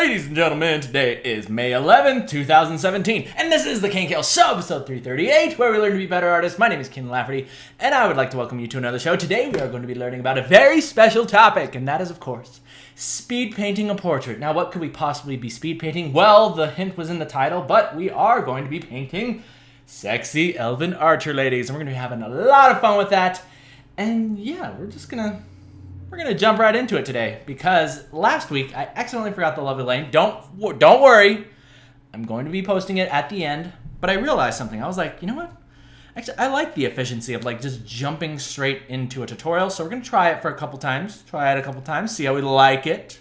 Ladies and gentlemen, today is May 11th, 2017, and this is the KNKL Show, episode 338, where we learn to be better artists. My name is Kienan Lafferty, and I would like to welcome you to another show. Today we are going to be learning about a very special topic, and that is, of course, speed painting a portrait. Now, what could we possibly be speed painting? Well, the hint was in the title, but we are going to be painting sexy elven archer ladies, and we're going to be having a lot of fun with that. And yeah, we're gonna jump right into it today, because last week I accidentally forgot the lovely lane. Don't worry, I'm going to be posting it at the end. But I realized something. I was like, you know what? Actually, I like the efficiency of like just jumping straight into a tutorial. So we're gonna try it a couple times, see how we like it,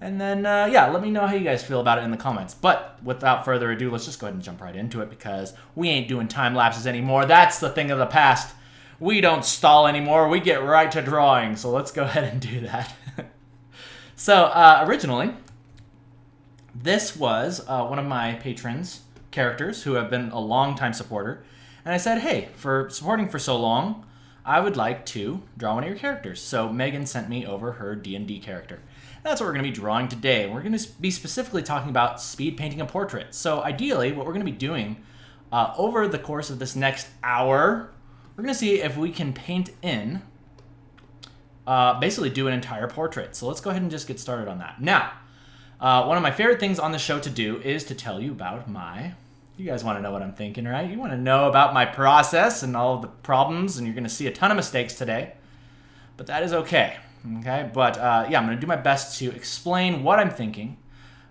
and then yeah, let me know how you guys feel about it in the comments. But without further ado, let's just go ahead and jump right into it, because we ain't doing time lapses anymore. That's the thing of the past. We don't stall anymore. We get right to drawing. So let's go ahead and do that. So originally, this was one of my patrons' characters who have been a long-time supporter. And I said, hey, for supporting for so long, I would like to draw one of your characters. So Megan sent me over her D&D character. And that's what we're going to be drawing today. We're going to be specifically talking about speed painting a portrait. So ideally, what we're going to be doing over the course of this next hour, we're going to see if we can paint in, basically do an entire portrait. So let's go ahead and just get started on that. Now, one of my favorite things on the show to do is to tell you about you guys want to know what I'm thinking, right? You want to know about my process and all of the problems, and you're going to see a ton of mistakes today. But that is okay, okay? But yeah, I'm going to do my best to explain what I'm thinking,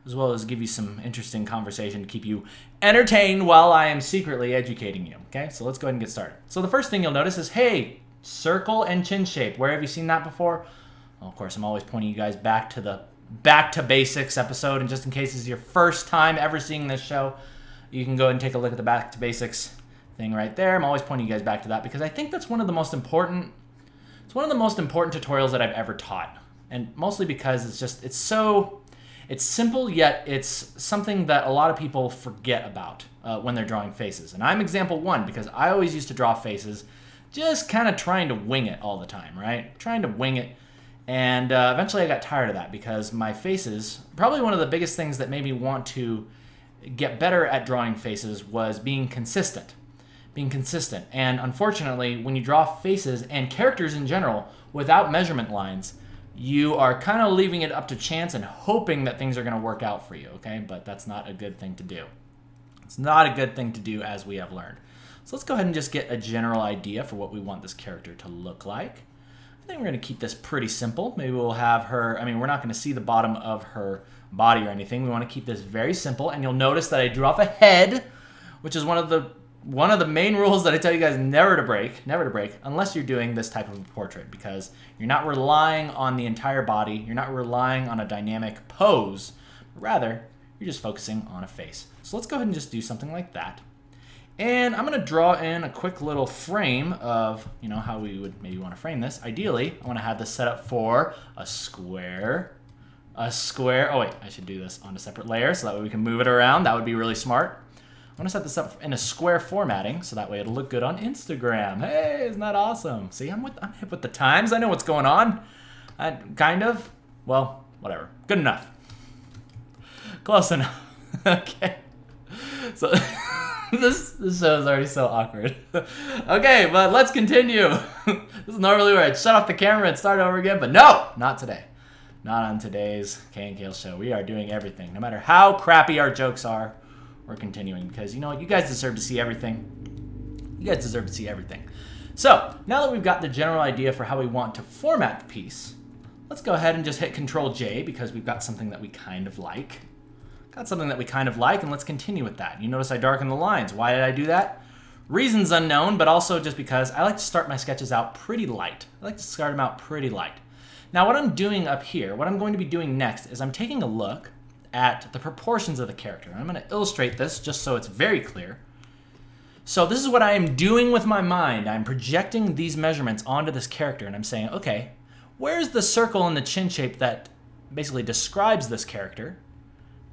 as well as give you some interesting conversation to keep you entertained while I am secretly educating you, okay? So let's go ahead and get started. So the first thing you'll notice is, hey, circle and chin shape. Where have you seen that before? Well, of course, I'm always pointing you guys back to the Back to Basics episode, and just in case this is your first time ever seeing this show, you can go ahead and take a look at the Back to Basics thing right there. I'm always pointing you guys back to that, because I think that's one of the most important, it's one of the most important tutorials that I've ever taught. And mostly because it's simple, yet it's something that a lot of people forget about when they're drawing faces. And I'm example one, because I always used to draw faces just kind of trying to wing it all the time, right? Trying to wing it. And eventually I got tired of that, because my faces, probably one of the biggest things that made me want to get better at drawing faces was being consistent. And unfortunately, when you draw faces and characters in general without measurement lines, you are kind of leaving it up to chance and hoping that things are going to work out for you, okay? But that's not a good thing to do. It's not a good thing to do, as we have learned. So let's go ahead and just get a general idea for what we want this character to look like. I think we're going to keep this pretty simple. Maybe we'll have her, I mean, we're not going to see the bottom of her body or anything. We want to keep this very simple. And you'll notice that I drew off a head, which is one of the main rules that I tell you guys never to break, unless you're doing this type of a portrait, because you're not relying on the entire body, you're not relying on a dynamic pose, but rather, you're just focusing on a face. So let's go ahead and just do something like that. And I'm going to draw in a quick little frame of, you know, how we would maybe want to frame this. Ideally, I want to have this set up for a square. Oh wait, I should do this on a separate layer, so that way we can move it around. That would be really smart. I'm going to set this up in a square formatting, so that way it'll look good on Instagram. Hey, isn't that awesome? See, I'm hip with the times. I know what's going on. Kind of. Well, whatever. Good enough. Close enough. Okay. So this show is already so awkward. Okay, but let's continue. This is normally where I'd shut off the camera and start over again, but no, not today. Not on today's KNKL show. We are doing everything. No matter how crappy our jokes are, we're continuing, because you know what? You guys deserve to see everything. You guys deserve to see everything. So now that we've got the general idea for how we want to format the piece, let's go ahead and just hit Control J, because we've got something that we kind of like. And let's continue with that. You notice I darkened the lines. Why did I do that? Reasons unknown, but also just because I like to start my sketches out pretty light. Now what I'm doing up here, what I'm going to be doing next, is I'm taking a look at the proportions of the character. I'm going to illustrate this just so it's very clear. So this is what I am doing with my mind. I'm projecting these measurements onto this character, and I'm saying, okay, where's the circle in the chin shape that basically describes this character?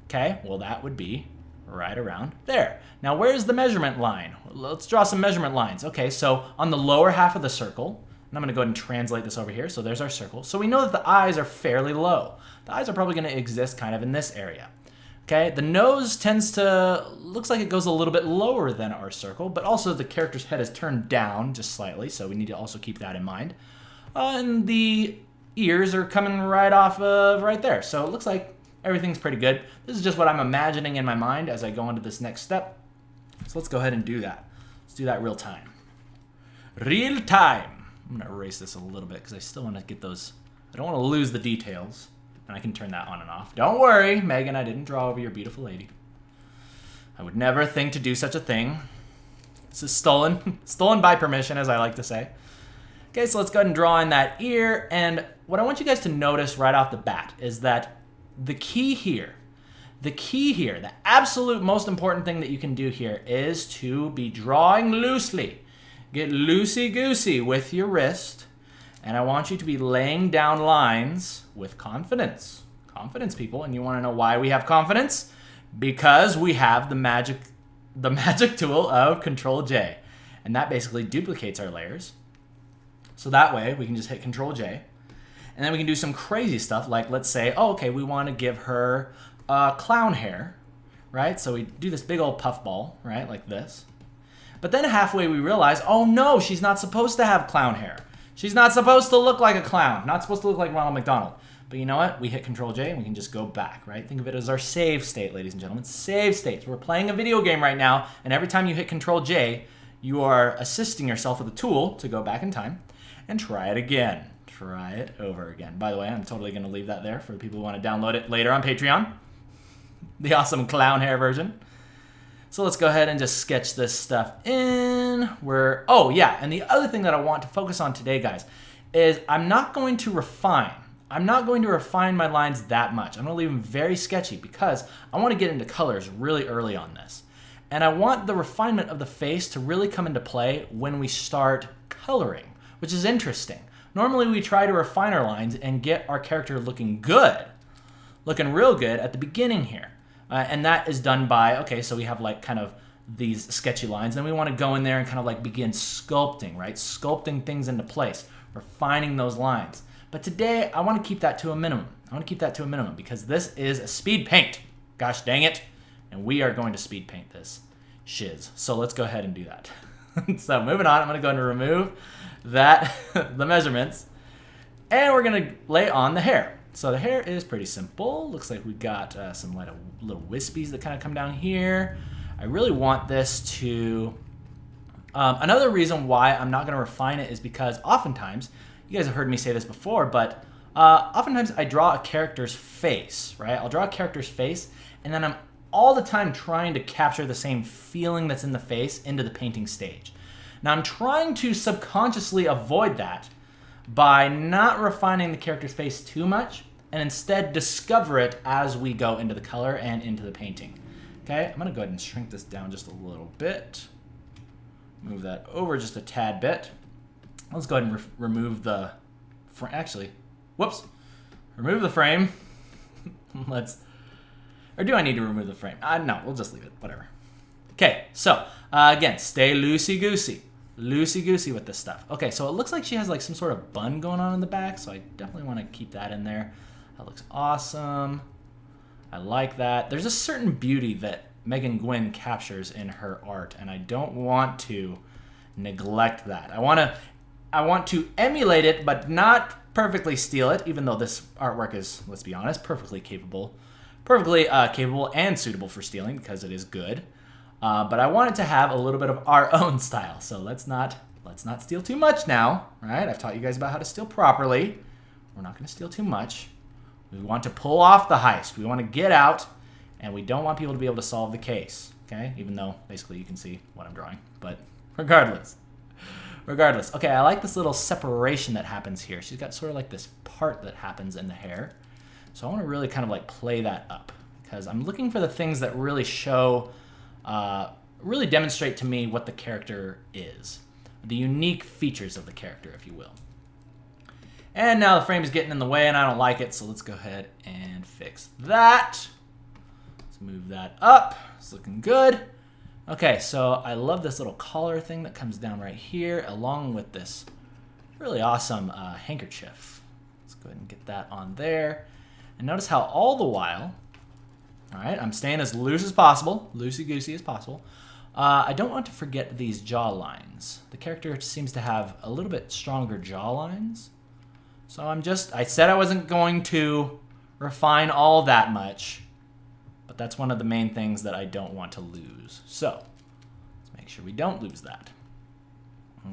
Okay, well that would be right around there. Now where's the measurement line? Let's draw some measurement lines. Okay, so on the lower half of the circle, and And I'm going to go ahead and translate this over here. So there's our circle. So we know that the eyes are fairly low. The eyes are probably going to exist kind of in this area. Okay, the nose tends to, looks like it goes a little bit lower than our circle, but also the character's head is turned down just slightly, so we need to also keep that in mind. And the ears are coming right off of right there. So it looks like everything's pretty good. This is just what I'm imagining in my mind as I go into this next step. So let's go ahead and do that. Let's do that real time. Real time. I'm going to erase this a little bit because I still want to get those, I don't want to lose the details. And I can turn that on and off. Don't worry, Megan, I didn't draw over your beautiful lady. I would never think to do such a thing. This is stolen. Stolen by permission, as I like to say. Okay, so let's go ahead and draw in that ear. And what I want you guys to notice right off the bat is that the key here, the absolute most important thing that you can do here is to be drawing loosely. Get loosey-goosey with your wrist. And I want you to be laying down lines with confidence. Confidence, people. And you want to know why we have confidence? Because we have the magic tool of Control-J. And that basically duplicates our layers. So that way, we can just hit Control-J. And then we can do some crazy stuff like, let's say, oh, okay, we want to give her clown hair, right? So we do this big old puffball, right, like this. But then halfway we realize, oh no, she's not supposed to have clown hair. She's not supposed to look like a clown. Not supposed to look like Ronald McDonald. But you know what? We hit Control-J and we can just go back, right? Think of it as our save state, ladies and gentlemen. Save states. We're playing a video game right now, and every time you hit Control-J, you are assisting yourself with a tool to go back in time and try it again. Try it over again. By the way, I'm totally going to leave that there for the people who want to download it later on Patreon. The awesome clown hair version. So let's go ahead and just sketch this stuff in. Oh yeah, and the other thing that I want to focus on today, guys, is I'm not going to refine. I'm not going to refine my lines that much. I'm going to leave them very sketchy because I want to get into colors really early on this. And I want the refinement of the face to really come into play when we start coloring, which is interesting. Normally we try to refine our lines and get our character looking good, looking real good at the beginning here. And that is done by, okay, so we have like kind of these sketchy lines. Then we want to go in there and kind of like begin sculpting, right? Sculpting things into place, refining those lines. But today, I want to keep that to a minimum. I want to keep that to a minimum because this is a speed paint. Gosh dang it. And we are going to speed paint this shiz. So let's go ahead and do that. So moving on, I'm going to go ahead and remove that, the measurements. And we're going to lay on the hair. So the hair is pretty simple. Looks like we've got some little wispies that kind of come down here. I really want this to... another reason why I'm not going to refine it is because oftentimes, you guys have heard me say this before, but oftentimes I draw a character's face, right? I'll draw a character's face, and then I'm all the time trying to capture the same feeling that's in the face into the painting stage. Now I'm trying to subconsciously avoid that by not refining the character's face too much and instead discover it as we go into the color and into the painting. Okay, I'm going to go ahead and shrink this down just a little bit. Move that over just a tad bit. Let's go ahead and remove the frame. Actually, whoops. Remove the frame. Or do I need to remove the frame? No, we'll just leave it. Whatever. Okay, so again, stay loosey-goosey. Loosey-goosey with this stuff. Okay, so it looks like she has like some sort of bun going on in the back, so I definitely want to keep that in there. That looks awesome. I like that. There's a certain beauty that Megan Gwynn captures in her art, and I don't want to neglect that. I want to emulate it, but not perfectly steal it, even though this artwork is, let's be honest, perfectly capable and suitable for stealing because it is good. But I want it to have a little bit of our own style. So let's not steal too much now, right? I've taught you guys about how to steal properly. We're not going to steal too much. We want to pull off the heist. We want to get out, and we don't want people to be able to solve the case, okay? Even though basically you can see what I'm drawing, but regardless. Okay, I like this little separation that happens here. She's got sort of like this part that happens in the hair. So I want to really kind of like play that up because I'm looking for the things that really show, really demonstrate to me what the character is. The unique features of the character, if you will. And now the frame is getting in the way and I don't like it, so let's go ahead and fix that. Let's move that up. It's looking good. Okay, so I love this little collar thing that comes down right here along with this really awesome handkerchief. Let's go ahead and get that on there. And notice how all the while, all right, I'm staying as loose as possible, loosey-goosey as possible. I don't want to forget these jaw lines. The character seems to have a little bit stronger jaw lines. So I said I wasn't going to refine all that much, but that's one of the main things that I don't want to lose. So let's make sure we don't lose that.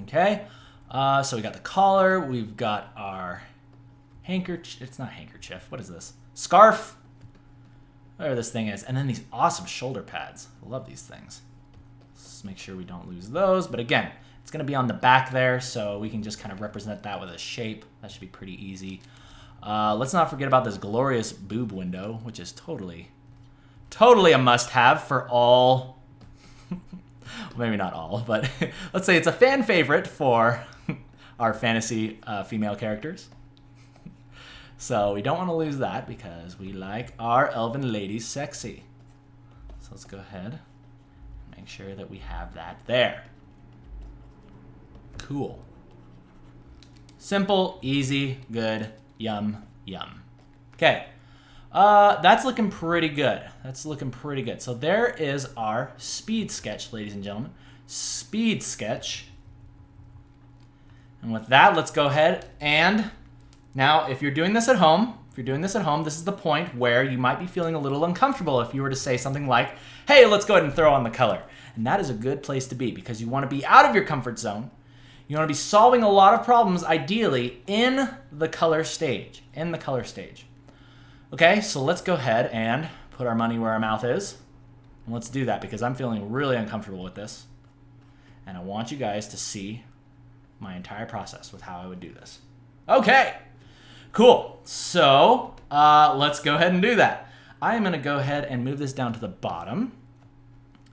Okay, so we got the collar, we've got our handkerchief, it's not handkerchief, what is this? Scarf, whatever this thing is, and then these awesome shoulder pads. I love these things. Let's make sure we don't lose those, but again, it's gonna be on the back there, so we can just kind of represent that with a shape. That should be pretty easy. Let's not forget about this glorious boob window, which is totally a must-have for all, well, maybe not all, but let's say it's a fan favorite for our fantasy female characters. So we don't want to lose that because we like our elven ladies sexy. So let's go ahead and make sure that we have that there. Cool. Simple, easy, good, yum, yum. Okay, that's looking pretty good. That's looking pretty good. So there is our speed sketch, ladies and gentlemen. Speed sketch. And with that, let's go ahead and now, if you're doing this at home, this is the point where you might be feeling a little uncomfortable if you were to say something like, hey, let's go ahead and throw on the color. And that is a good place to be because you want to be out of your comfort zone. You want to be solving a lot of problems, ideally, in the color stage. Okay, so let's go ahead and put our money where our mouth is. And let's do that because I'm feeling really uncomfortable with this. And I want you guys to see my entire process with how I would do this. Okay. Cool. So let's go ahead and do that. I am going to go ahead and move this down to the bottom.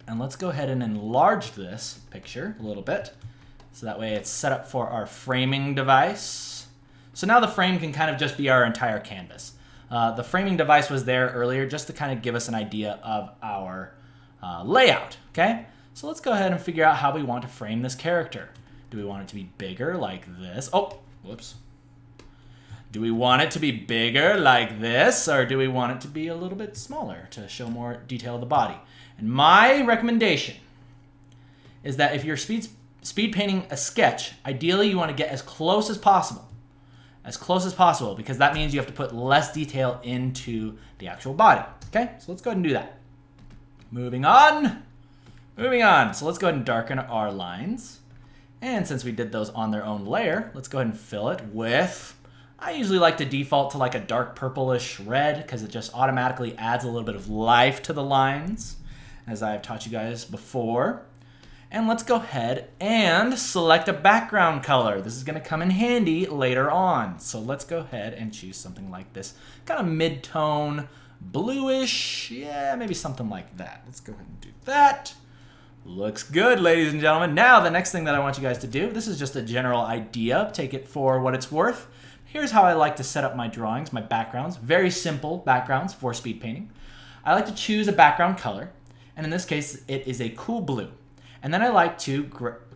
And let's go ahead and enlarge this picture a little bit. So that way it's set up for our framing device. So now the frame can kind of just be our entire canvas. The framing device was there earlier just to kind of give us an idea of our layout. Okay? So let's go ahead and figure out how we want to frame this character. Do we want it to be bigger like this? Oh, whoops. Do we want it to be bigger like this, or do we want it to be a little bit smaller to show more detail of the body? And my recommendation is that if you're speed painting a sketch, ideally you want to get as close as possible. As close as possible, because that means you have to put less detail into the actual body. Okay, so let's go ahead and do that. Moving on. So let's go ahead and darken our lines. And since we did those on their own layer, let's go ahead and fill it with, I usually like to default to like a dark purplish red because it just automatically adds a little bit of life to the lines, as I've taught you guys before. And let's go ahead and select a background color. This is going to come in handy later on. So let's go ahead and choose something like this, kind of mid-tone, bluish, yeah, maybe something like that. Let's go ahead and do that. Looks good, ladies and gentlemen. Now, the next thing that I want you guys to do, this is just a general idea. Take it for what it's worth. Here's how I like to set up my drawings, my backgrounds. Very simple backgrounds for speed painting. I like to choose a background color, and in this case, it is a cool blue. And then I like to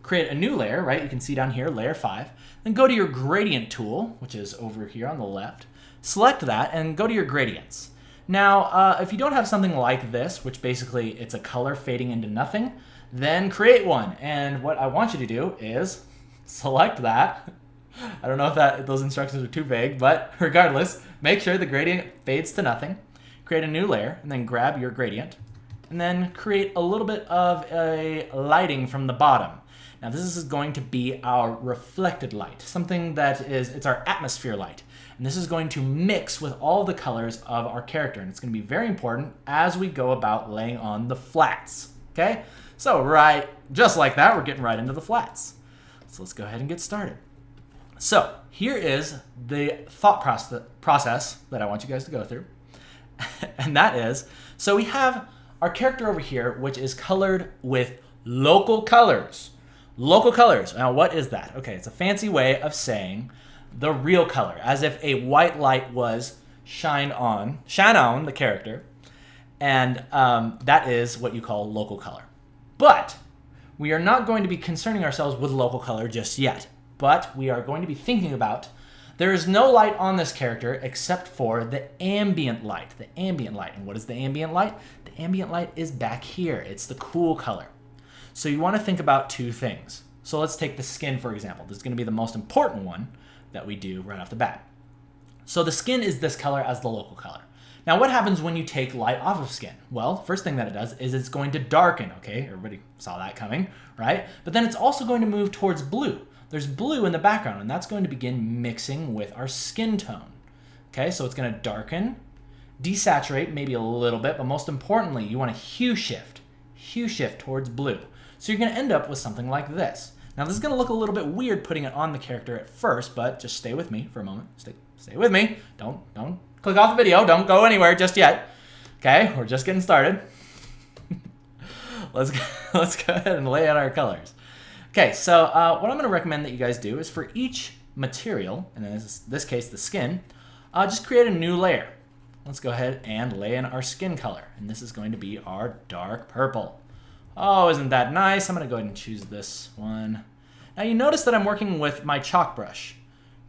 create a new layer, right? You can see down here, layer 5. Then go to your gradient tool, which is over here on the left. Select that and go to your gradients. Now, if you don't have something like this, which basically it's a color fading into nothing, then create one. And what I want you to do is select that. I don't know if those instructions are too vague, but regardless, make sure the gradient fades to nothing. Create a new layer, and then grab your gradient, and then create a little bit of a lighting from the bottom. Now this is going to be our reflected light, something that it's our atmosphere light. And this is going to mix with all the colors of our character, and it's going to be very important as we go about laying on the flats, okay? So right, just like that, we're getting right into the flats. So let's go ahead and get started. So here is the thought process that I want you guys to go through. And that is, so we have our character over here, which is colored with local colors. Local colors. Now, what is that? Okay, it's a fancy way of saying the real color, as if a white light was shine on the character, and that is what you call local color. But we are not going to be concerning ourselves with local color just yet. but we are going to be thinking about there is no light on this character except for the ambient light. The ambient light. And what is the ambient light? The ambient light is back here. It's the cool color. So you want to think about two things. So let's take the skin, for example. This is going to be the most important one that we do right off the bat. So the skin is this color as the local color. Now what happens when you take light off of skin? Well, first thing that it does is it's going to darken, okay? Everybody saw that coming, right? But then it's also going to move towards blue. There's blue in the background, and that's going to begin mixing with our skin tone. Okay, so it's going to darken, desaturate maybe a little bit, but most importantly, you want to hue shift towards blue. So you're going to end up with something like this. Now this is going to look a little bit weird putting it on the character at first, but just stay with me for a moment. Stay with me. Don't click off the video. Don't go anywhere just yet. Okay, we're just getting started. Let's go ahead and lay out our colors. Okay, so what I'm going to recommend that you guys do is for each material, and in this case the skin, just create a new layer. Let's go ahead and lay in our skin color, and this is going to be our dark purple. Oh, isn't that nice? I'm going to go ahead and choose this one. Now you notice that I'm working with my chalk brush.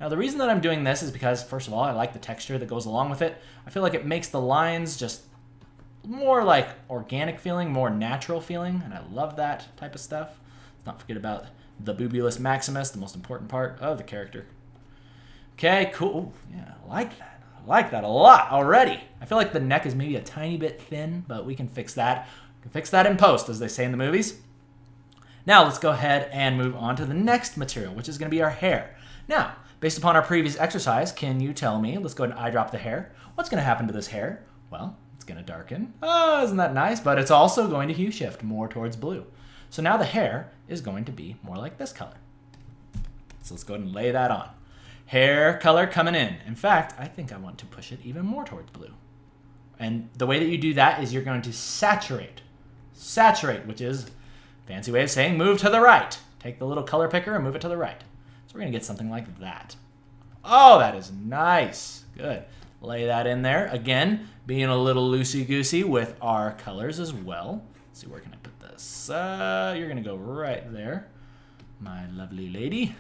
Now the reason that I'm doing this is because, first of all, I like the texture that goes along with it. I feel like it makes the lines just more like organic feeling, more natural feeling, and I love that type of stuff. Let's not forget about the Bubulus Maximus, the most important part of the character. Okay, cool. Yeah, I like that. I like that a lot already. I feel like the neck is maybe a tiny bit thin, but we can fix that. We can fix that in post, as they say in the movies. Now let's go ahead and move on to the next material, which is going to be our hair. Now, based upon our previous exercise, can you tell me, let's go ahead and eyedrop the hair. What's going to happen to this hair? Well, it's going to darken. Oh, isn't that nice? But it's also going to hue shift more towards blue. So now the hair is going to be more like this color. So let's go ahead and lay that on. Hair color coming in. In fact, I think I want to push it even more towards blue. And the way that you do that is you're going to saturate. Saturate, which is a fancy way of saying move to the right. Take the little color picker and move it to the right. So we're going to get something like that. Oh, that is nice. Good. Lay that in there. Again, being a little loosey-goosey with our colors as well. Let's see, where can I put this? You're going to go right there, my lovely lady.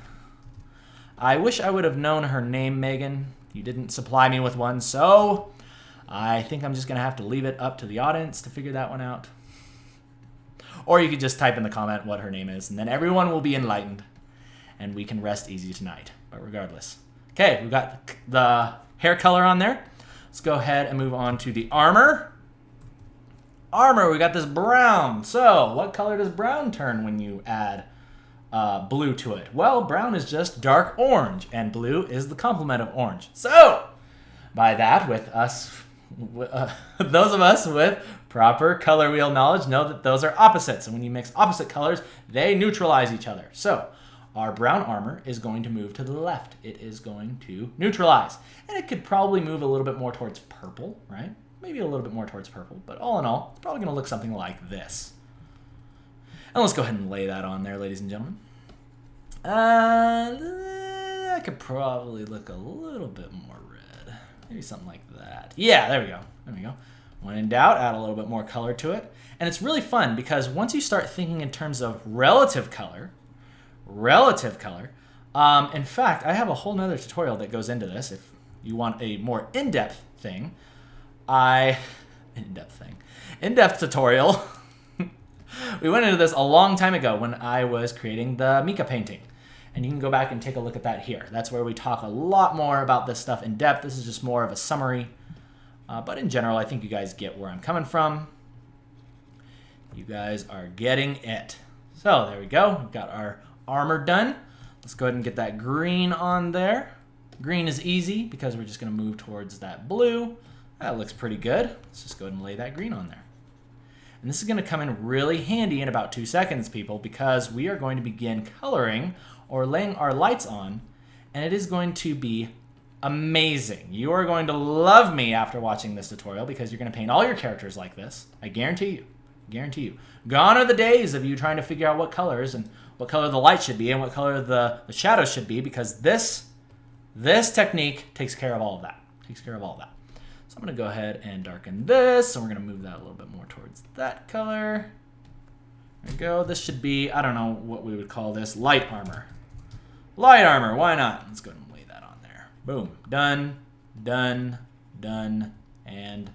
I wish I would have known her name, Megan. You didn't supply me with one, so I think I'm just going to have to leave it up to the audience to figure that one out. Or you could just type in the comment what her name is, and then everyone will be enlightened, and we can rest easy tonight. But regardless. Okay, we've got the hair color on there. Let's go ahead and move on to the armor. Armor, we got this brown. So, what color does brown turn when you add blue to it? Well, brown is just dark orange, and blue is the complement of orange. So, by that, with us, those of us with proper color wheel knowledge know that those are opposites, and when you mix opposite colors, they neutralize each other. So, our brown armor is going to move to the left. It is going to neutralize, and it could probably move a little bit more towards purple, right? Maybe a little bit more towards purple, but all in all, it's probably going to look something like this. And let's go ahead and lay that on there, ladies and gentlemen. I could probably look a little bit more red. Maybe something like that. Yeah, there we go. There we go. When in doubt, add a little bit more color to it. And it's really fun because once you start thinking in terms of relative color, in fact, I have a whole nother tutorial that goes into this. If you want a more in-depth thing, in-depth tutorial. We went into this a long time ago when I was creating the Mika painting. And you can go back and take a look at that here. That's where we talk a lot more about this stuff in depth. This is just more of a summary. But in general, I think you guys get where I'm coming from. You guys are getting it. So there we go. We've got our armor done. Let's go ahead and get that green on there. Green is easy because we're just going to move towards that blue. That looks pretty good. Let's just go ahead and lay that green on there. And this is going to come in really handy in about 2 seconds, people, because we are going to begin coloring or laying our lights on, and it is going to be amazing. You are going to love me after watching this tutorial because you're going to paint all your characters like this. I guarantee you. Guarantee you. Gone are the days of you trying to figure out what colors and what color the light should be and what color the shadows should be, because this technique takes care of all of that. So I'm going to go ahead and darken this, and we're going to move that a little bit more towards that color. There we go. This should be, I don't know what we would call this, light armor. Light armor, why not? Let's go ahead and lay that on there. Boom. Done, done, done, and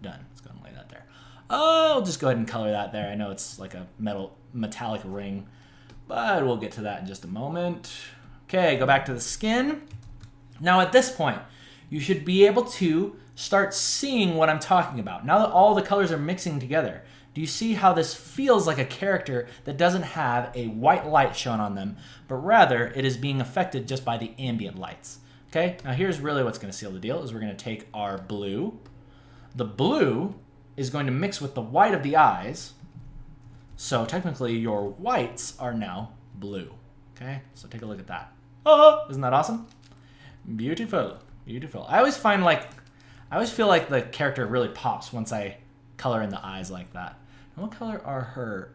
done. Let's go ahead and lay that there. I'll just go ahead and color that there. I know it's like a metallic ring, but we'll get to that in just a moment. Okay, go back to the skin. Now at this point, you should be able to start seeing what I'm talking about. Now that all the colors are mixing together, do you see how this feels like a character that doesn't have a white light shown on them, but rather it is being affected just by the ambient lights? Okay, now here's really what's going to seal the deal, is we're going to take our blue. The blue is going to mix with the white of the eyes, so technically your whites are now blue. Okay, so take a look at that. Oh, isn't that awesome? Beautiful, beautiful. I always feel like the character really pops once I color in the eyes like that. And what color are her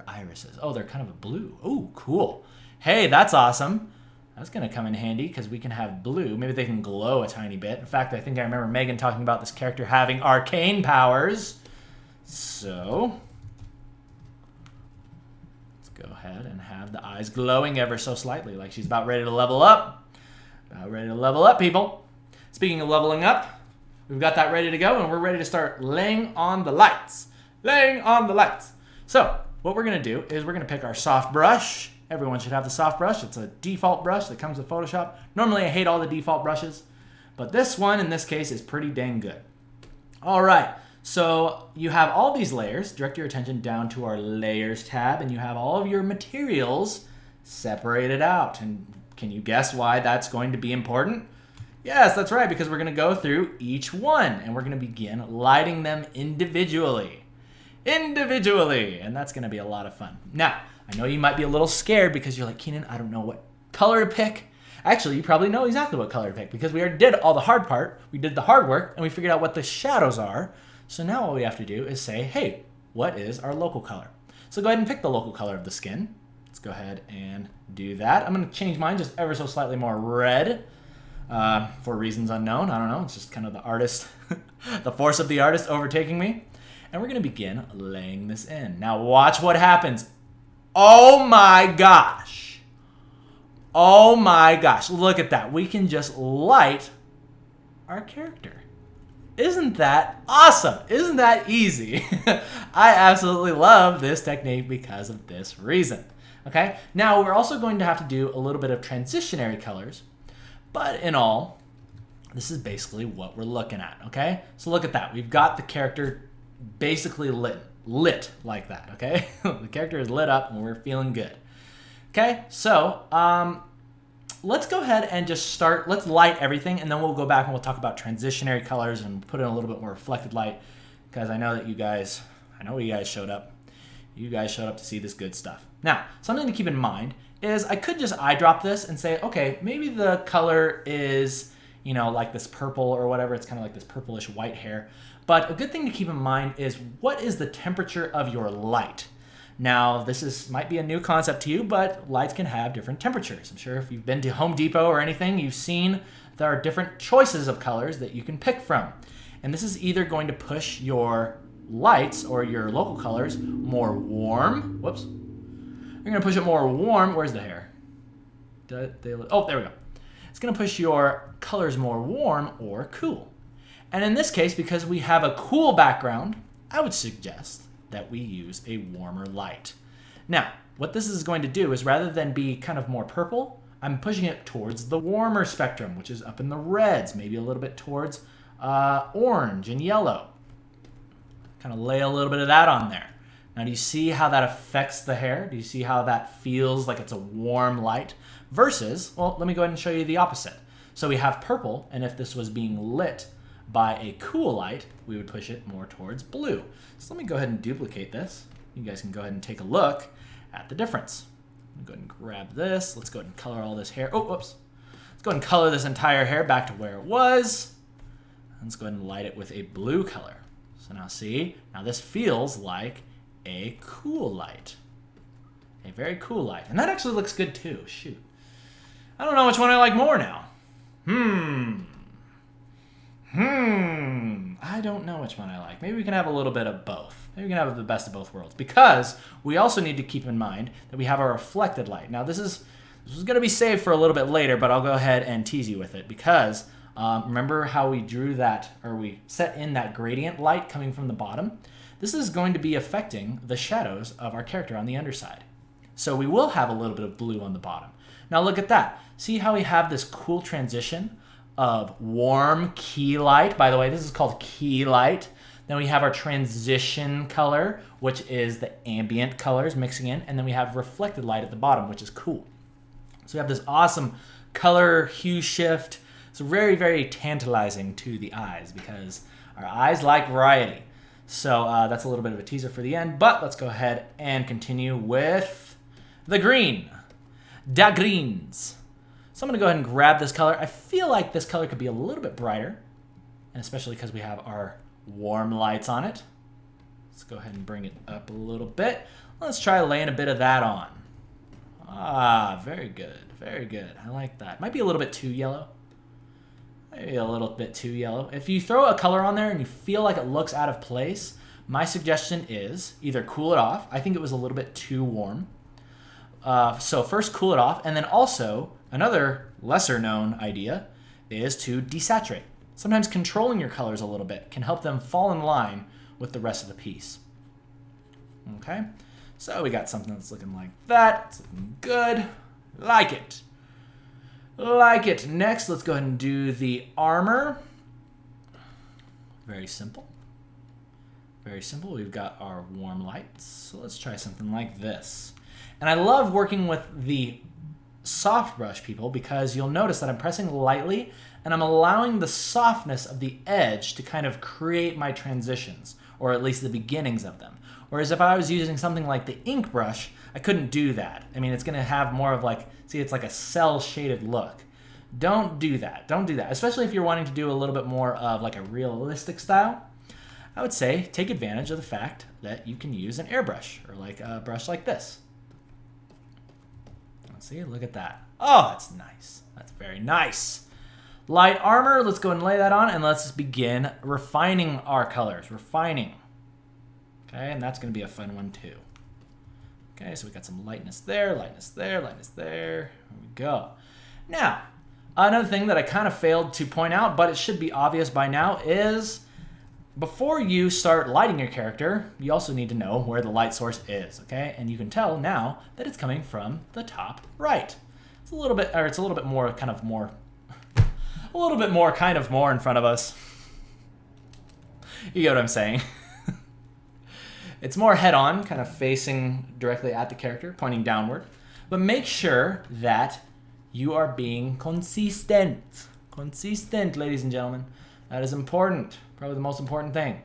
irises? Oh, they're kind of a blue. Oh, cool. Hey, that's awesome. That's gonna come in handy because we can have blue. Maybe they can glow a tiny bit. In fact, I think I remember Megan talking about this character having arcane powers. So let's go ahead and have the eyes glowing ever so slightly, like she's about ready to level up. About ready to level up, people. Speaking of leveling up, we've got that ready to go, and we're ready to start laying on the lights. Laying on the lights. So what we're going to do is we're going to pick our soft brush. Everyone should have the soft brush. It's a default brush that comes with Photoshop. Normally I hate all the default brushes, but this one in this case is pretty dang good. All right, so you have all these layers. Direct your attention down to our layers tab, and you have all of your materials separated out. And can you guess why that's going to be important? Yes, that's right, because we're going to go through each one, and we're going to begin lighting them individually. And that's going to be a lot of fun. Now, I know you might be a little scared because you're like, Keenan, I don't know what color to pick. Actually, you probably know exactly what color to pick because we already did all the hard part. We did the hard work, and we figured out what the shadows are. So now all we have to do is say, hey, what is our local color? So go ahead and pick the local color of the skin. Let's go ahead and do that. I'm going to change mine just ever so slightly more red. For reasons unknown. I don't know. It's just kind of the artist, the force of the artist overtaking me. And we're going to begin laying this in. Now watch what happens. Oh my gosh. Oh my gosh. Look at that. We can just light our character. Isn't that awesome? Isn't that easy? I absolutely love this technique because of this reason. Okay. Now we're also going to have to do a little bit of transitionary colors. But in all, this is basically what we're looking at, okay? So look at that. We've got the character basically lit like that, okay? The character is lit up and we're feeling good. Okay, so let's go ahead and just start. Let's light everything, and then we'll go back and we'll talk about transitionary colors and put in a little bit more reflected light because I know that you guys showed up. You guys showed up to see this good stuff. Now, something to keep in mind is I could just eyedrop this and say, okay, maybe the color is, you know, like this purple or whatever. It's kind of like this purplish white hair. But a good thing to keep in mind is what is the temperature of your light? Now, might be a new concept to you, but lights can have different temperatures. I'm sure if you've been to Home Depot or anything, you've seen there are different choices of colors that you can pick from. And this is either going to push your lights or your local colors more warm. Whoops. You're going to push it more warm. Where's the hair? Oh, there we go. It's going to push your colors more warm or cool. And in this case, because we have a cool background, I would suggest that we use a warmer light. Now, what this is going to do is rather than be kind of more purple, I'm pushing it towards the warmer spectrum, which is up in the reds, maybe a little bit towards orange and yellow. Kind of lay a little bit of that on there. Now, do you see how that affects the hair? Do you see how that feels like it's a warm light? Versus, well, let me go ahead and show you the opposite. So we have purple, and if this was being lit by a cool light, we would push it more towards blue. So let me go ahead and duplicate this. You guys can go ahead and take a look at the difference. Go ahead and grab this. Let's go ahead and color all this hair. Oh, whoops. Let's go ahead and color this entire hair back to where it was. Let's go ahead and light it with a blue color. So now see, now this feels like a cool light. A very cool light. And that actually looks good too. Shoot. I don't know which one I like more now. I don't know which one I like. Maybe we can have a little bit of both. Maybe we can have the best of both worlds, because we also need to keep in mind that we have our reflected light. Now this is going to be saved for a little bit later, but I'll go ahead and tease you with it, because remember how we drew that, or we set in that gradient light coming from the bottom? This is going to be affecting the shadows of our character on the underside. So we will have a little bit of blue on the bottom. Now look at that. See how we have this cool transition of warm key light? By the way, this is called key light. Then we have our transition color, which is the ambient colors mixing in. And then we have reflected light at the bottom, which is cool. So we have this awesome color hue shift. It's very, very tantalizing to the eyes, because our eyes like variety. So that's a little bit of a teaser for the end, but let's go ahead and continue with the green. Da greens. So I'm going to go ahead and grab this color. I feel like this color could be a little bit brighter, and especially because we have our warm lights on it. Let's go ahead and bring it up a little bit. Let's try laying a bit of that on. Ah, very good. Very good. I like that. Might be a little bit too yellow. Maybe a little bit too yellow. If you throw a color on there and you feel like it looks out of place, my suggestion is either cool it off. I think it was a little bit too warm. So first cool it off, and then also another lesser known idea is to desaturate. Sometimes controlling your colors a little bit can help them fall in line with the rest of the piece. Okay, so we got something that's looking like that. It's looking good. Like it. Like it. Next, let's go ahead and do the armor. Very simple. Very simple. We've got our warm lights. So let's try something like this. And I love working with the soft brush, people, because you'll notice that I'm pressing lightly and I'm allowing the softness of the edge to kind of create my transitions, or at least the beginnings of them. Whereas if I was using something like the ink brush, I couldn't do that. I mean, it's going to have more of like, see, it's like a cell shaded look. Don't do that. Don't do that. Especially if you're wanting to do a little bit more of like a realistic style. I would say take advantage of the fact that you can use an airbrush, or like a brush like this. Let's see, look at that. Oh, that's nice. That's very nice. Light armor, let's go and lay that on, and let's just begin refining our colors. Refining. Okay, and that's going to be a fun one too. Okay, so we got some lightness there, lightness there, lightness there. There we go. Now, another thing that I kind of failed to point out, but it should be obvious by now, is before you start lighting your character, you also need to know where the light source is, okay? And you can tell now that it's coming from the top right. It's a little bit more kind of more in front of us. You get what I'm saying? It's more head-on, kind of facing directly at the character, pointing downward. But make sure that you are being consistent. Consistent, ladies and gentlemen. That is important. Probably the most important thing.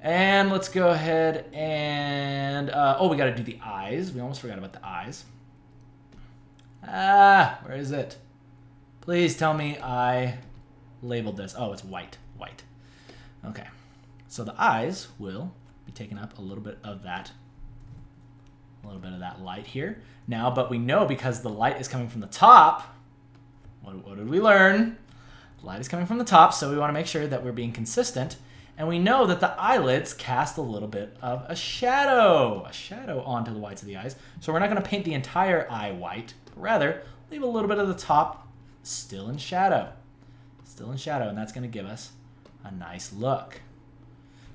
And let's go ahead and... we got to do the eyes. We almost forgot about the eyes. Where is it? Please tell me I labeled this. Oh, it's white. White. Okay. So the eyes will be taking up a little bit of that light here. Now, but we know because the light is coming from the top, what did we learn? The light is coming from the top, so we want to make sure that we're being consistent. And we know that the eyelids cast a little bit of a shadow onto the whites of the eyes. So we're not going to paint the entire eye white, but rather leave a little bit of the top still in shadow. Still in shadow, and that's going to give us a nice look.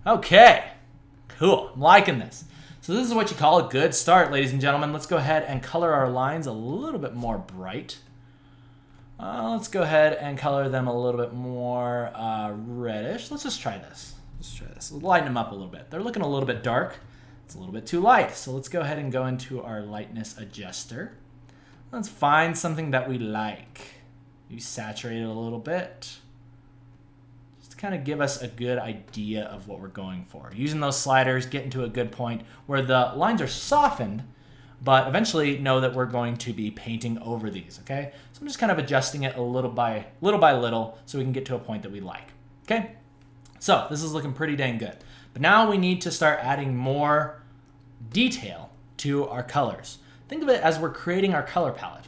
Okay, cool. I'm liking this. So this is what you call a good start, ladies and gentlemen. Let's go ahead and color our lines a little bit more bright. Let's go ahead and color them a little bit more reddish. Let's just try this. Let's try this. We'll lighten them up a little bit. They're looking a little bit dark. It's a little bit too light. So let's go ahead and go into our lightness adjuster. Let's find something that we like. You saturate it a little bit. Just to kind of give us a good idea of what we're going for. Using those sliders, getting to a good point where the lines are softened, but eventually know that we're going to be painting over these, okay? So I'm just kind of adjusting it a little by little so we can get to a point that we like, okay? So this is looking pretty dang good. But now we need to start adding more detail to our colors. Think of it as we're creating our color palette.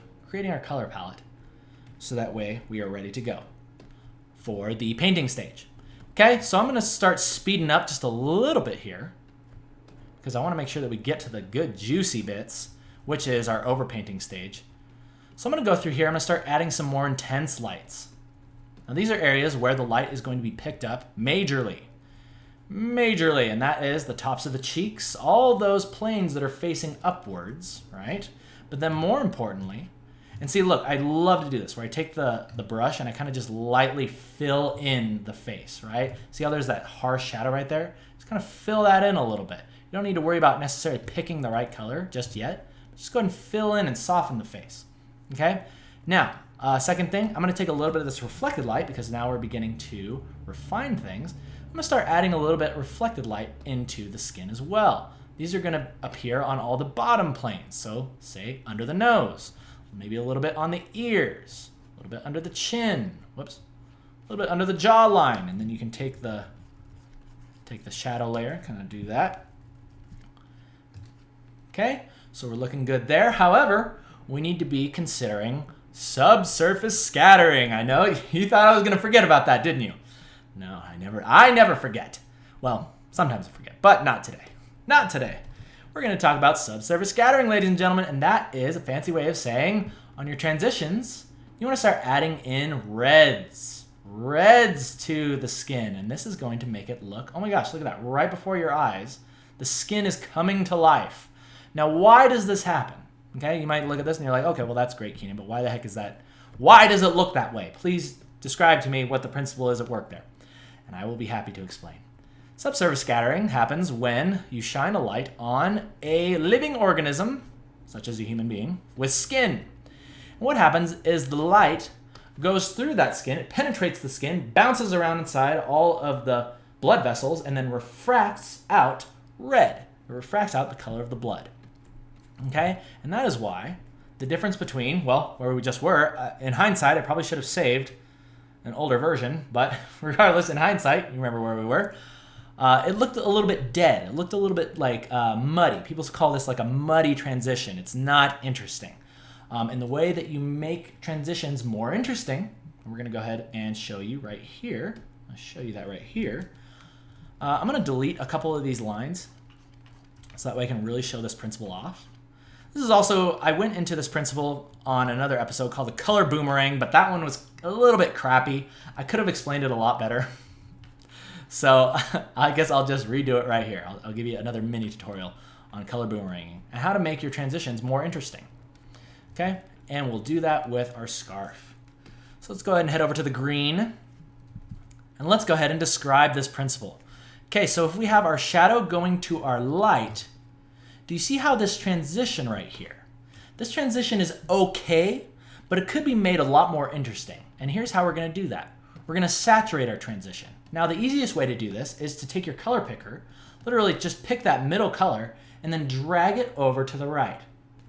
So that way we are ready to go for the painting stage. Okay, so I'm gonna start speeding up just a little bit here. because I want to make sure that we get to the good juicy bits, which is our overpainting stage. So I'm going to go through here. I'm going to start adding some more intense lights. Now these are areas where the light is going to be picked up majorly. Majorly, and that is the tops of the cheeks, all those planes that are facing upwards, right? But then more importantly, and see, look, I love to do this, where I take the brush and I kind of just lightly fill in the face, right? See how there's that harsh shadow right there? Just kind of fill that in a little bit. You don't need to worry about necessarily picking the right color just yet. Just go ahead and fill in and soften the face, okay? Now, second thing, I'm going to take a little bit of this reflected light because now we're beginning to refine things. I'm going to start adding a little bit of reflected light into the skin as well. These are going to appear on all the bottom planes. So say under the nose, maybe a little bit on the ears, a little bit under the chin, whoops, a little bit under the jawline, and then you can take the shadow layer, kind of do that. Okay, so we're looking good there. However, we need to be considering subsurface scattering. I know you thought I was going to forget about that, didn't you? No, I never forget. Well, sometimes I forget, but not today. Not today. We're going to talk about subsurface scattering, ladies and gentlemen, and that is a fancy way of saying on your transitions, you want to start adding in reds to the skin, and this is going to make it look, oh my gosh, look at that, right before your eyes, the skin is coming to life. Now, why does this happen? Okay, you might look at this and you're like, okay, well, that's great, Keenan, but why the heck is that? Why does it look that way? Please describe to me what the principle is at work there, and I will be happy to explain. Subsurface scattering happens when you shine a light on a living organism, such as a human being, with skin. And what happens is the light goes through that skin, it penetrates the skin, bounces around inside all of the blood vessels, and then refracts out red. It refracts out the color of the blood. Okay? And that is why the difference between, well, where we just were, in hindsight, I probably should have saved an older version, but regardless, in hindsight, you remember where we were, it looked a little bit dead. It looked a little bit like muddy. People call this like a muddy transition. It's not interesting. And the way that you make transitions more interesting, and we're going to go ahead and show you right here. I'll show you that right here. I'm going to delete a couple of these lines so that way I can really show this principle off. This is also, I went into this principle on another episode called the color boomerang, but that one was a little bit crappy. I could have explained it a lot better. So I guess I'll just redo it right here. I'll give you another mini tutorial on color boomeranging and how to make your transitions more interesting. Okay, and we'll do that with our scarf. So let's go ahead and head over to the green, and let's go ahead and describe this principle. Okay, so if we have our shadow going to our light, do you see how this transition right here? This transition is okay, but it could be made a lot more interesting. And here's how we're going to do that. We're going to saturate our transition. Now, the easiest way to do this is to take your color picker, literally just pick that middle color, and then drag it over to the right.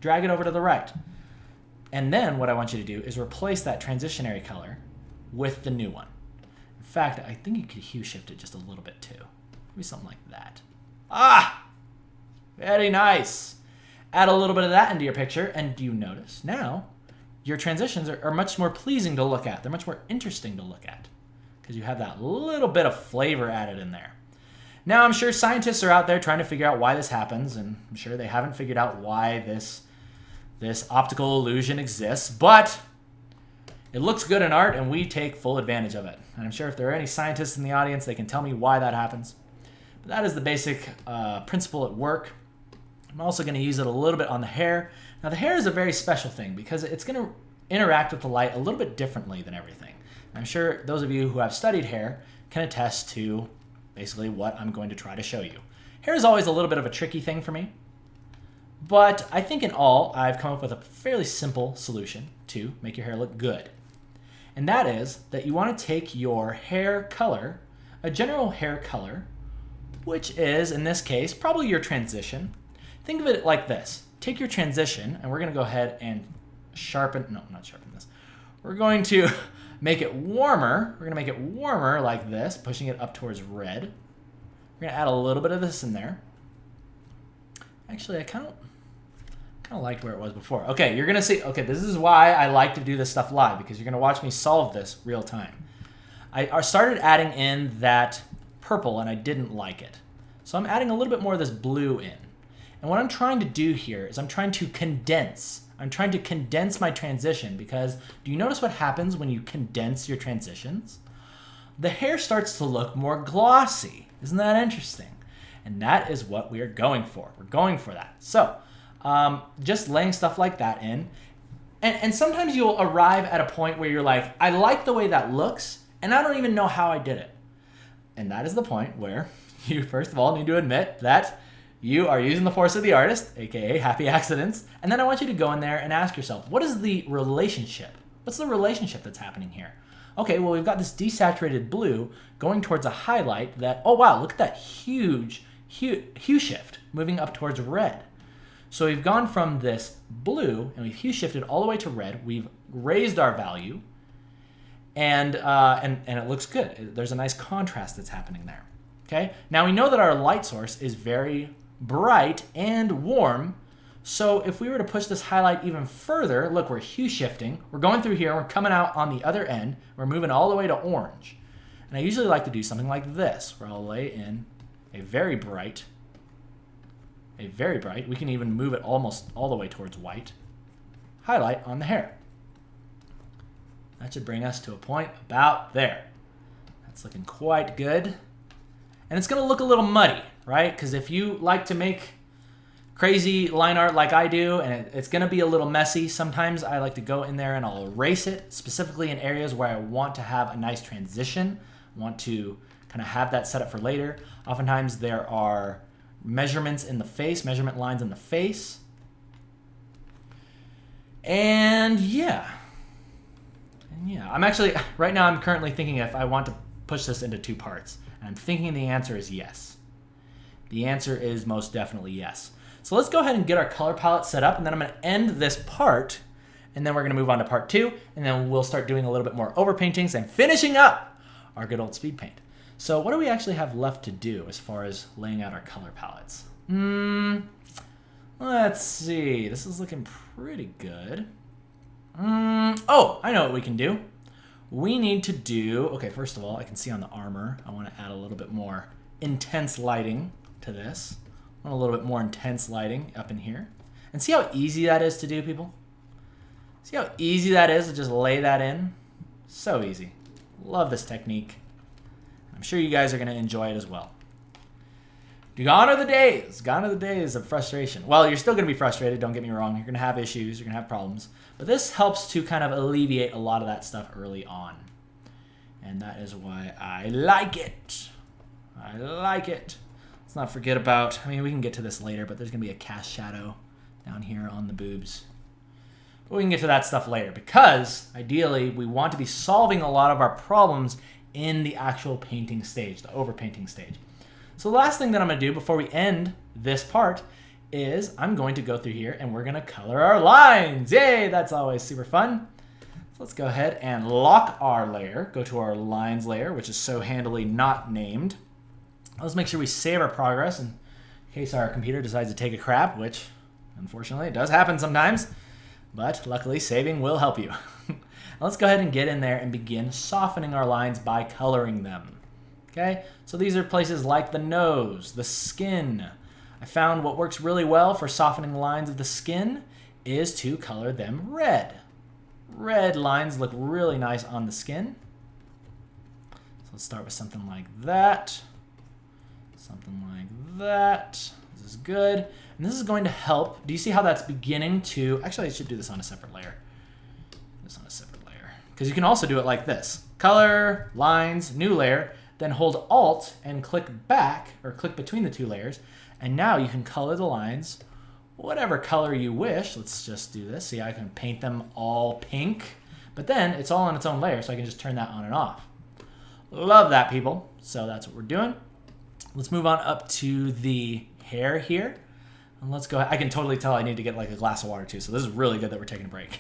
Drag it over to the right. And then what I want you to do is replace that transitionary color with the new one. In fact, I think you could hue shift it just a little bit too. Maybe something like that. Ah! Very nice. Add a little bit of that into your picture, and do you notice now your transitions are much more pleasing to look at. They're much more interesting to look at because you have that little bit of flavor added in there. Now, I'm sure scientists are out there trying to figure out why this happens, and I'm sure they haven't figured out why this optical illusion exists, but it looks good in art, and we take full advantage of it. And I'm sure if there are any scientists in the audience, they can tell me why that happens. But that is the basic principle at work. I'm also going to use it a little bit on the hair. Now, the hair is a very special thing because it's going to interact with the light a little bit differently than everything. I'm sure those of you who have studied hair can attest to basically what I'm going to try to show you. Hair is always a little bit of a tricky thing for me, but I think in all, I've come up with a fairly simple solution to make your hair look good. And that is that you want to take your hair color, a general hair color, which is, in this case, probably your transition. Think of it like this. Take your transition, and we're going to go ahead and sharpen, no, not sharpen this. We're going to make it warmer. We're going to make it warmer like this, pushing it up towards red. We're going to add a little bit of this in there. Actually, I kind of liked where it was before. Okay, you're going to see, okay, this is why I like to do this stuff live, because you're going to watch me solve this real time. I started adding in that purple, and I didn't like it. So I'm adding a little bit more of this blue in. And what I'm trying to do here is I'm trying to condense. I'm trying to condense my transition, because do you notice what happens when you condense your transitions? The hair starts to look more glossy. Isn't that interesting? And that is what we are going for. We're going for that. So just laying stuff like that in. And sometimes you'll arrive at a point where you're like, I like the way that looks, and I don't even know how I did it. And that is the point where you first of all need to admit that you are using the force of the artist, aka happy accidents. And then I want you to go in there and ask yourself, what is the relationship? What's the relationship that's happening here? Okay, well, we've got this desaturated blue going towards a highlight that, oh wow, look at that huge hue shift moving up towards red. So we've gone from this blue and we've hue shifted all the way to red. We've raised our value, and it looks good. There's a nice contrast that's happening there. Okay. Now we know that our light source is very bright and warm. So if we were to push this highlight even further, look, we're hue shifting. We're going through here. We're coming out on the other end. We're moving all the way to orange. And I usually like to do something like this, where I'll lay in a very bright, we can even move it almost all the way towards white, highlight on the hair. That should bring us to a point about there. That's looking quite good. And it's going to look a little muddy, right? Because if you like to make crazy line art like I do, and it's going to be a little messy, sometimes I like to go in there and I'll erase it, specifically in areas where I want to have a nice transition, want to kind of have that set up for later. Oftentimes there are measurements in the face, measurement lines in the face. And yeah, I'm actually, right now I'm currently thinking if I want to push this into 2 parts. And I'm thinking the answer is yes. The answer is most definitely yes. So let's go ahead and get our color palette set up, and then I'm going to end this part, and then we're going to move on to part 2, and then we'll start doing a little bit more overpaintings and finishing up our good old speed paint. So what do we actually have left to do as far as laying out our color palettes? Let's see. This is looking pretty good. Oh, I know what we can do. We need to do, okay, first of all, I can see on the armor, I want to add a little bit more intense lighting to this. I want a little bit more intense lighting up in here. And see how easy that is to do, people? See how easy that is to just lay that in? So easy. Love this technique. I'm sure you guys are going to enjoy it as well. Gone are the days of frustration. Well, you're still going to be frustrated, don't get me wrong. You're going to have issues, you're going to have problems. But this helps to kind of alleviate a lot of that stuff early on. And that is why I like it. I like it. Let's not forget about, I mean, we can get to this later, but there's going to be a cast shadow down here on the boobs. But we can get to that stuff later, because ideally we want to be solving a lot of our problems in the actual painting stage, the overpainting stage. So the last thing that I'm going to do before we end this part is I'm going to go through here and we're going to color our lines. Yay, that's always super fun. So let's go ahead and lock our layer, go to our lines layer, which is so handily not named. Let's make sure we save our progress in case our computer decides to take a crap, which unfortunately it does happen sometimes, but luckily saving will help you. Let's go ahead and get in there and begin softening our lines by coloring them. Okay, so these are places like the nose, the skin. I found what works really well for softening the lines of the skin is to color them red. Red lines look really nice on the skin. So let's start with something like that. Something like that. This is good. And this is going to help. Do you see how that's beginning to... Actually, I should do this on a separate layer. Because you can also do it like this. Color, lines, new layer, then hold Alt and click back, or click between the 2 layers, and now you can color the lines whatever color you wish. Let's just do this. See, I can paint them all pink, but then it's all on its own layer, so I can just turn that on and off. Love that, people. So that's what we're doing. Let's move on up to the hair here. And let's go ahead. I can totally tell I need to get like a glass of water too, so this is really good that we're taking a break.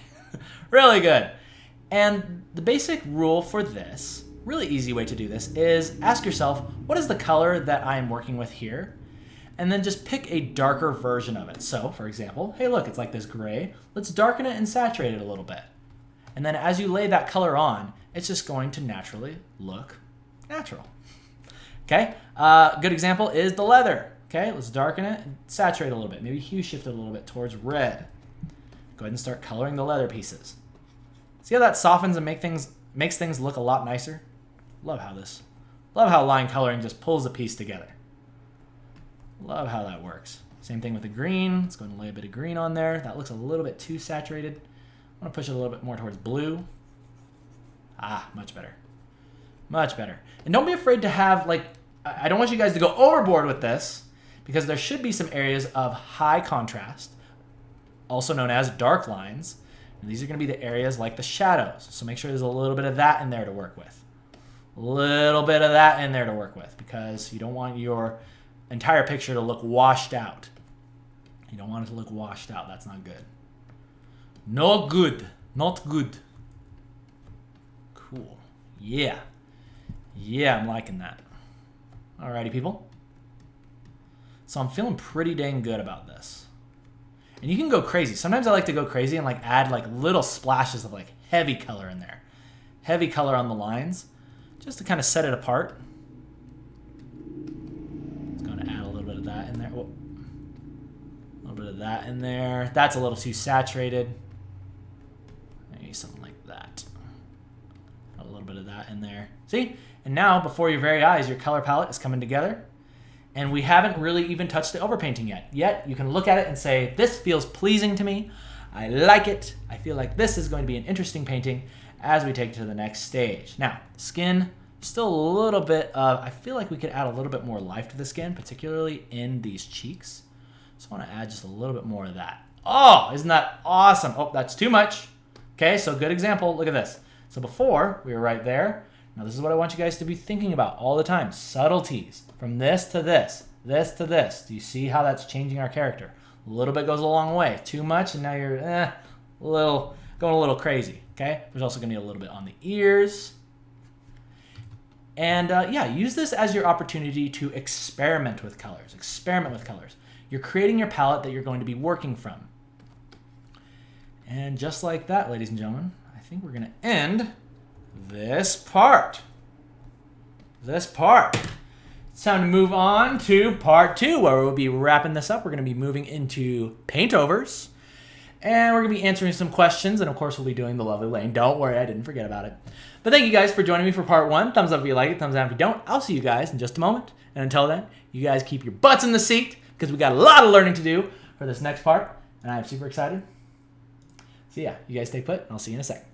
Really good. And the basic rule for this, really easy way to do this, is ask yourself, what is the color that I'm working with here? And then just pick a darker version of it. So, for example, hey look, it's like this gray. Let's darken it and saturate it a little bit. And then as you lay that color on, it's just going to naturally look natural. Okay, good example is the leather. Okay, let's darken it and saturate a little bit. Maybe hue shift it a little bit towards red. Go ahead and start coloring the leather pieces. See how that softens and makes things look a lot nicer? Love how line coloring just pulls a piece together. Love how that works. Same thing with the green. Let's go ahead and lay a bit of green on there. That looks a little bit too saturated. I want to push it a little bit more towards blue. Ah, much better. Much better. And don't be afraid to have, like, I don't want you guys to go overboard with this, because there should be some areas of high contrast, also known as dark lines. And these are going to be the areas like the shadows. So make sure there's a little bit of that in there to work with. A little bit of that in there to work with, because you don't want your entire picture to look washed out. You don't want it to look washed out. That's not good. No good. Not good. Cool. Yeah. Yeah, I'm liking that. Alrighty, people. So I'm feeling pretty dang good about this. And you can go crazy. Sometimes I like to go crazy and like add like little splashes of like heavy color in there. Heavy color on the lines, just to kind of set it apart. It's going to add a little bit of that in there. Whoa. A little bit of that in there. That's a little too saturated. Maybe something like that. A little bit of that in there. See? And now, before your very eyes, your color palette is coming together. And we haven't really even touched the overpainting yet. Yet, you can look at it and say, this feels pleasing to me. I like it. I feel like this is going to be an interesting painting as we take it to the next stage. Now, skin, still a little bit of, I feel like we could add a little bit more life to the skin, particularly in these cheeks. So I want to add just a little bit more of that. Oh, isn't that awesome? Oh, that's too much. Okay, so good example. Look at this. So before, we were right there. Now this is what I want you guys to be thinking about all the time. Subtleties. From this to this, this to this. Do you see how that's changing our character? A little bit goes a long way. Too much, and now you're going a little crazy. Okay? There's also going to be a little bit on the ears. And yeah, use this as your opportunity to experiment with colors. Experiment with colors. You're creating your palette that you're going to be working from. And just like that, ladies and gentlemen, I think we're going to end this part. It's time to move on to part 2, where we'll be wrapping this up. We're going to be moving into paint overs, and we're going to be answering some questions, and of course we'll be doing the lovely lane. Don't worry, I didn't forget about it. But thank you guys for joining me for part 1. Thumbs up if you like it, thumbs down if you don't. I'll see you guys in just a moment. And until then, you guys keep your butts in the seat, because we got a lot of learning to do for this next part, and I'm super excited. So yeah, you guys stay put, and I'll see you in a second.